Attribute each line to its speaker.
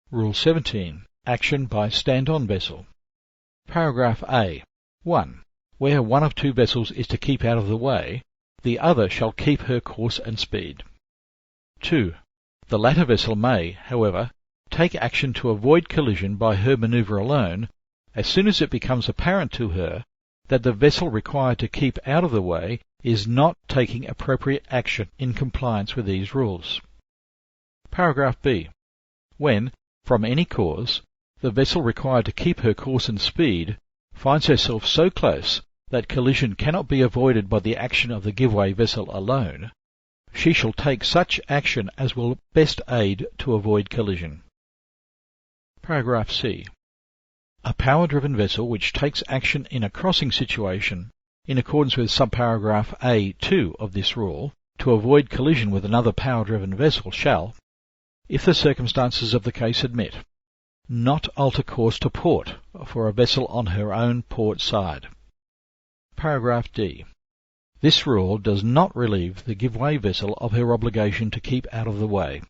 Speaker 1: Rule 17. Action by stand-on vessel. Paragraph A. 1. Where one of two vessels is to keep out of the way, the other shall keep her course and speed. 2. The latter vessel may, however, take action to avoid collision by her manoeuvre alone as soon as it becomes apparent to her that the vessel required to keep out of the way is not taking appropriate action in compliance with these rules. Paragraph B. When, from any cause, the vessel required to keep her course and speed finds herself so close that collision cannot be avoided by the action of the give-way vessel alone, she shall take such action as will best aid to avoid collision. Paragraph C. A power-driven vessel which takes action in a crossing situation in accordance with subparagraph A2 of this rule to avoid collision with another power-driven vessel shall, if the circumstances of the case admit, not alter course to port for a vessel on her own port side. Paragraph D. This rule does not relieve the give-way vessel of her obligation to keep out of the way.